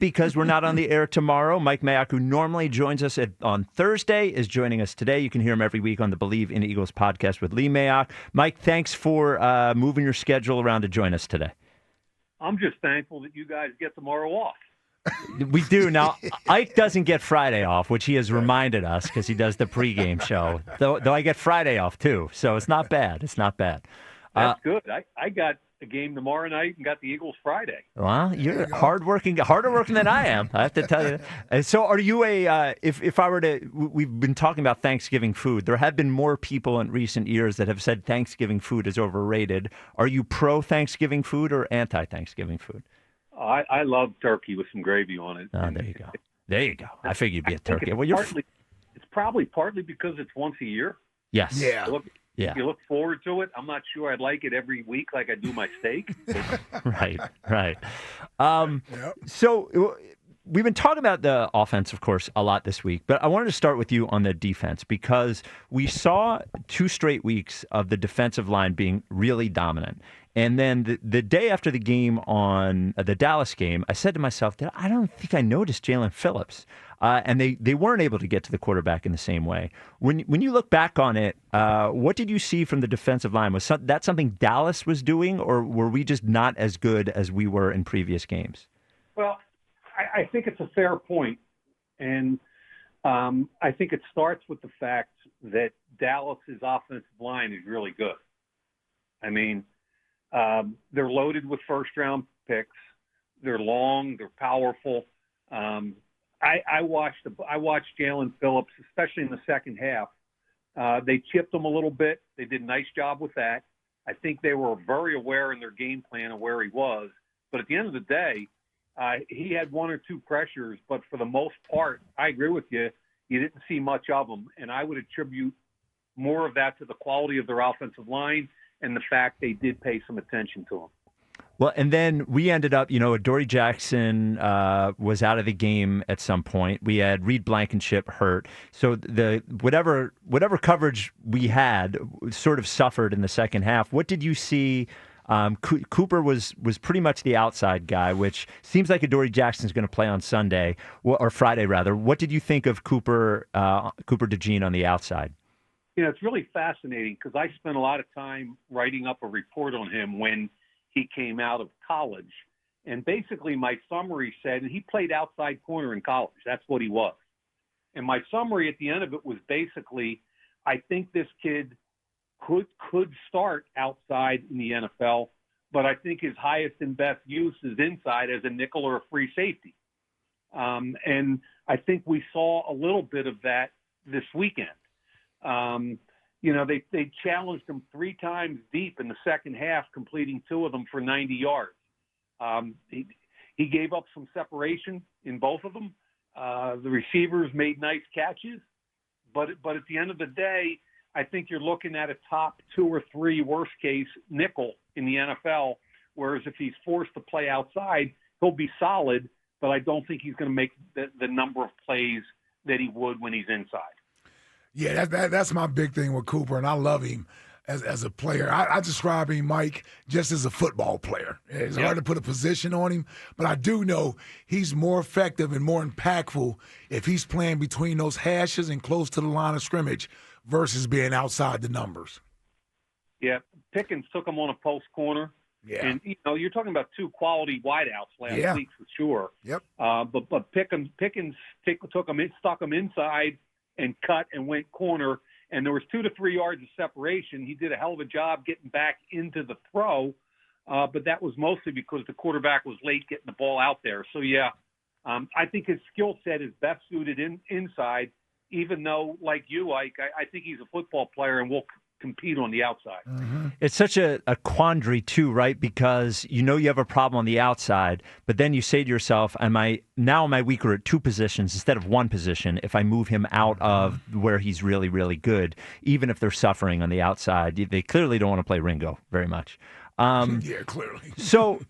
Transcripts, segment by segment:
because we're not on the air tomorrow. Mike Mayock, who normally joins us on Thursday, is joining us today. You can hear him every week on the Believe in Eagles podcast with Lee Mayock. Mike, thanks for moving your schedule around to join us today. I'm just thankful that you guys get tomorrow off. We do. Now, Ike doesn't get Friday off, which he has reminded us because he does the pregame show, though I get Friday off too. So it's not bad. It's not bad. That's good. I got a game tomorrow night and got the Eagles Friday. Well, you're harder working than I am, I have to tell you. So are you if I were to, we've been talking about Thanksgiving food. There have been more people in recent years that have said Thanksgiving food is overrated. Are you pro-Thanksgiving food or anti-Thanksgiving food? I love turkey with some gravy on it. Oh, there you go. There you go. I figured you'd be a turkey. Well, it's probably partly because it's once a year. Yes. Yeah. You look forward to it. I'm not sure I'd like it every week like I do my steak. Right. So we've been talking about the offense, of course, a lot this week, but I wanted to start with you on the defense because we saw 2 straight weeks of the defensive line being really dominant. And then the day after the game on the Dallas game, I said to myself, I don't think I noticed Jalen Phillips. And they weren't able to get to the quarterback in the same way. When you look back on it, what did you see from the defensive line? Was that something Dallas was doing, or were we just not as good as we were in previous games? Well, I think it's a fair point. And I think it starts with the fact that Dallas's offensive line is really good. I mean, they're loaded with first-round picks. They're long. They're powerful. I watched Jalen Phillips, especially in the second half. They chipped him a little bit. They did a nice job with that. I think they were very aware in their game plan of where he was. But at the end of the day, he had 1 or 2 pressures. But for the most part, I agree with you. You didn't see much of them. And I would attribute more of that to the quality of their offensive line and the fact they did pay some attention to him. Well, and then we ended up, Adoree Jackson was out of the game at some point. We had Reed Blankenship hurt. So the whatever coverage we had sort of suffered in the second half. What did you see? Cooper was pretty much the outside guy, which seems like Adoree Jackson's going to play on Sunday, or Friday, rather. What did you think of Cooper DeJean on the outside? It's really fascinating because I spent a lot of time writing up a report on him when he came out of college. And basically my summary said, and he played outside corner in college. That's what he was. And my summary at the end of it was basically, I think this kid could start outside in the NFL, but I think his highest and best use is inside as a nickel or a free safety. And I think we saw a little bit of that this weekend. They challenged him 3 times deep in the second half, completing 2 of them for 90 yards. He gave up some separation in both of them. The receivers made nice catches, but at the end of the day, I think you're looking at a top 2 or 3 worst case nickel in the NFL. Whereas if he's forced to play outside, he'll be solid, but I don't think he's going to make the number of plays that he would when he's inside. Yeah, that's my big thing with Cooper, and I love him as a player. I describe him, Mike, just as a football player. It's hard to put a position on him, but I do know he's more effective and more impactful if he's playing between those hashes and close to the line of scrimmage versus being outside the numbers. Yeah, Pickens took him on a post corner. Yeah. And, you're talking about 2 quality wideouts last week for sure. Yep. But Pickens stuck him inside and cut and went corner, and there was 2 to 3 yards of separation. He did a hell of a job getting back into the throw, but that was mostly because the quarterback was late getting the ball out there. So, I think his skill set is best suited inside, even though, like you, Ike, I think he's a football player and will compete on the outside. Mm-hmm. It's such a quandary, too, right? Because you have a problem on the outside, but then you say to yourself, am I weaker at 2 positions instead of 1 position if I move him out of where he's really, really good, even if they're suffering on the outside? They clearly don't want to play Ringo very much. Yeah, clearly. So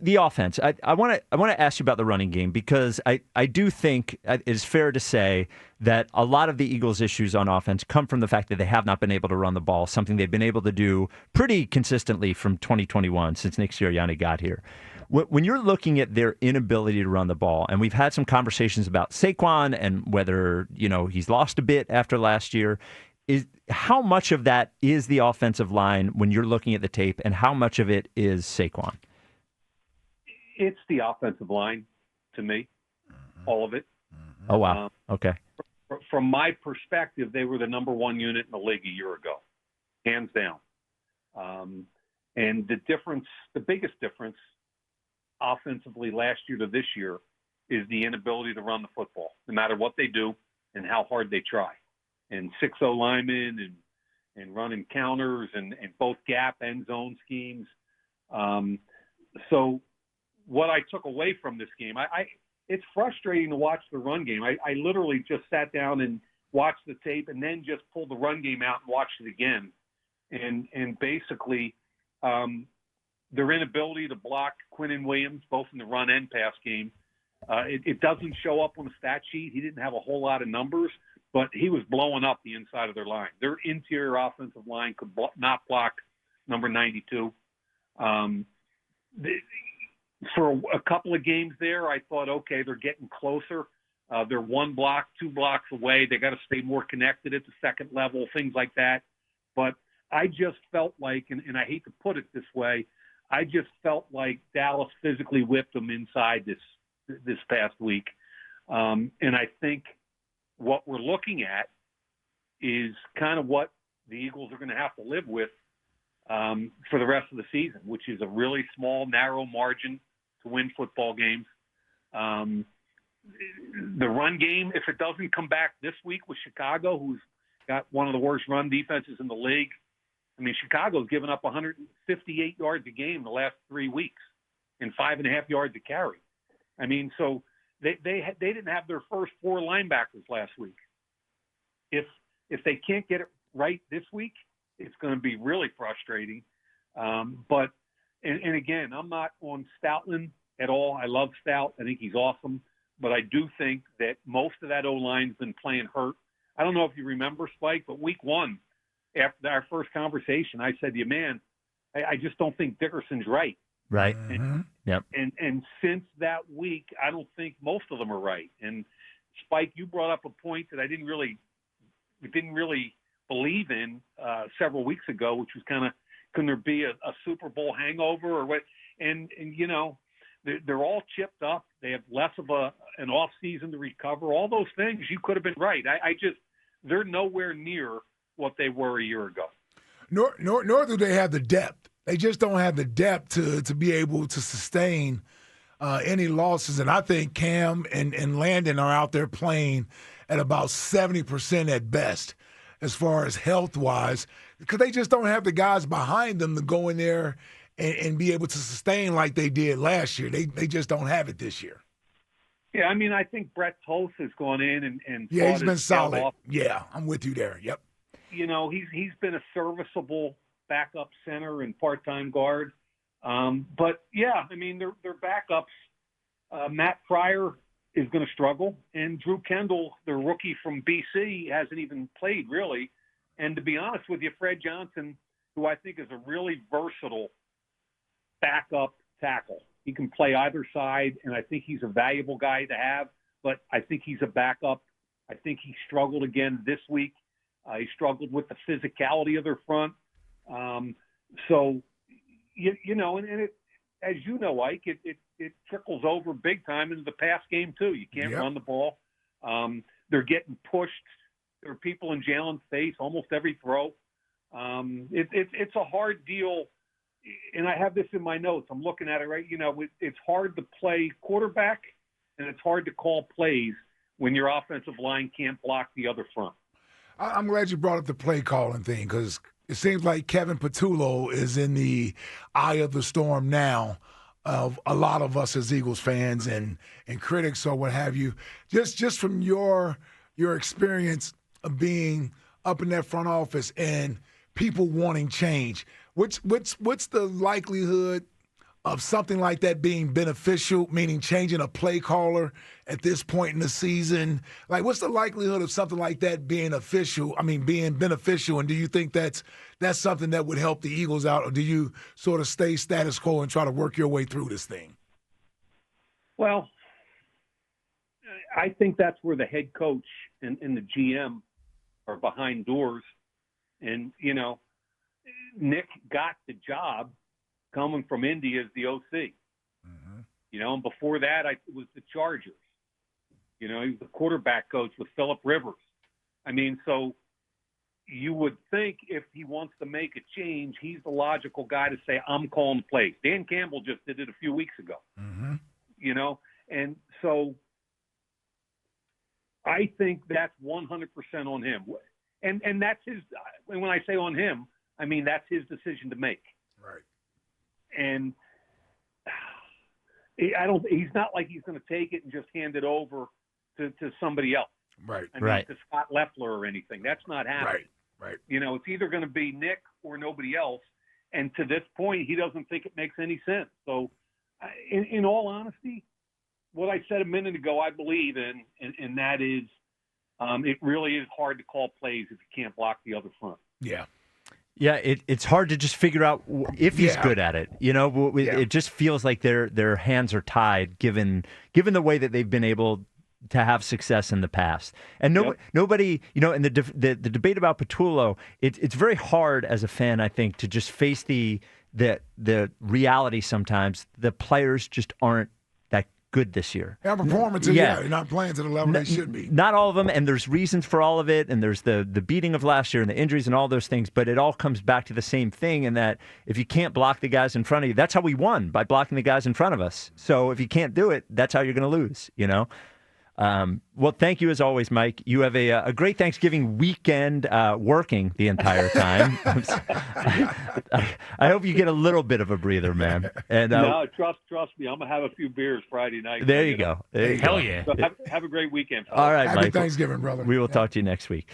the offense. I want to ask you about the running game because I do think it is fair to say that a lot of the Eagles' issues on offense come from the fact that they have not been able to run the ball, something they've been able to do pretty consistently from 2021 since Nick Sirianni got here. When you're looking at their inability to run the ball, and we've had some conversations about Saquon and whether, he's lost a bit after last year, how much of that is the offensive line when you're looking at the tape, and how much of it is Saquon? It's the offensive line to me, all of it. Oh, wow. Okay. From my perspective, they were the number one unit in the league a year ago, hands down. And the biggest difference offensively last year to this year is the inability to run the football, no matter what they do and how hard they try. And 6-0 linemen and running counters and both gap and zone schemes. So what I took away from this game, it's frustrating to watch the run game. I literally just sat down and watched the tape and then just pulled the run game out and watched it again. And basically their inability to block Quinnen Williams, both in the run and pass game, it doesn't show up on the stat sheet. He didn't have a whole lot of numbers, but he was blowing up the inside of their line. Their interior offensive line could not block number 92. For a couple of games there, I thought, okay, they're getting closer. They're 1 block, 2 blocks away. They got to stay more connected at the second level, things like that. But I just felt like, and I hate to put it this way, I just felt like Dallas physically whipped them inside this past week. And I think what we're looking at is kind of what the Eagles are going to have to live with for the rest of the season, which is a really small, narrow margin to win football games. The run game, if it doesn't come back this week with Chicago, who's got one of the worst run defenses in the league. I mean, Chicago's given up 158 yards a game the last 3 weeks and 5.5 yards a carry. I mean, so they didn't have their first 4 linebackers last week. If they can't get it right this week, it's going to be really frustrating. But again, I'm not on Stoutland at all. I love Stout. I think he's awesome. But I do think that most of that O-line's been playing hurt. I don't know if you remember, Spike, but week 1, after our first conversation, I said to you, man, I just don't think Dickerson's right. Right. Yep. And since that week, I don't think most of them are right. And Spike, you brought up a point that I didn't really believe in several weeks ago, which was kind of, can there be a Super Bowl hangover or what? And they're all chipped up. They have less of an off season to recover. All those things, you could have been right. They're nowhere near what they were a year ago. Nor do they have the depth. They just don't have the depth to be able to sustain any losses. And I think Cam and Landon are out there playing at about 70% at best as far as health-wise, because they just don't have the guys behind them to go in there and be able to sustain like they did last year. They just don't have it this year. Yeah, I mean, I think Brett Toth has gone in and yeah, he's been solid. Yeah, I'm with you there. Yep. He's been a serviceable backup center and part-time guard. But yeah, I mean, their backups. Matt Pryor is going to struggle, and Drew Kendall, the rookie from BC, hasn't even played really. And to be honest with you, Fred Johnson, who I think is a really versatile backup tackle. He can play either side, and I think he's a valuable guy to have, but I think he's a backup. I think he struggled again this week. He struggled with the physicality of their front. So, and it, as you know, Ike, it trickles over big time into the pass game too. You can't run the ball. They're getting pushed. There are people in Jalen's face almost every throw. It's a hard deal. And I have this in my notes. I'm looking at it right. It's hard to play quarterback, and it's hard to call plays when your offensive line can't block the other front. I'm glad you brought up the play calling thing, because it seems like Kevin Patullo is in the eye of the storm now of a lot of us as Eagles fans and critics or what have you. Just from your experience of being up in that front office and people wanting change, what's the likelihood of something like that being beneficial, meaning changing a play caller at this point in the season? Like, what's the likelihood of something like that being beneficial? And do you think that's something that would help the Eagles out, or do you sort of stay status quo and try to work your way through this thing? Well, I think that's where the head coach and the GM are behind doors. And, Nick got the job coming from Indy as the OC. Mm-hmm. And before that, it was the Chargers. He was the quarterback coach with Phillip Rivers. So you would think if he wants to make a change, he's the logical guy to say, I'm calling the plays. Dan Campbell just did it a few weeks ago. Mm-hmm. And so I think that's 100% on him. And that's his – when I say on him, I mean that's his decision to make. Right. And he's not like he's going to take it and just hand it over to somebody else. Right. To Scott Leffler or anything. That's not happening. Right. It's either going to be Nick or nobody else. And to this point, he doesn't think it makes any sense. So in all honesty, what I said a minute ago, I believe in, and that is it really is hard to call plays if you can't block the other front. Yeah. Yeah, it's hard to just figure out if he's good at it. It just feels like their hands are tied given the way that they've been able to have success in the past. And nobody, in the debate about Patullo, it's very hard as a fan, I think, to just face the reality sometimes. The players just aren't that good this year. Our performances, they're not playing to the level they should be. Not all of them, and there's reasons for all of it, and there's the beating of last year and the injuries and all those things, but it all comes back to the same thing in that if you can't block the guys in front of you, that's how we won, by blocking the guys in front of us. So if you can't do it, that's how you're going to lose, Well, thank you as always, Mike. You have a great Thanksgiving weekend working the entire time. I hope you get a little bit of a breather, man. And no, trust me, I'm gonna have a few beers Friday night. There you go. Hell yeah. So have a great weekend. All right, Happy Mike. Thanksgiving, brother. We will talk to you next week.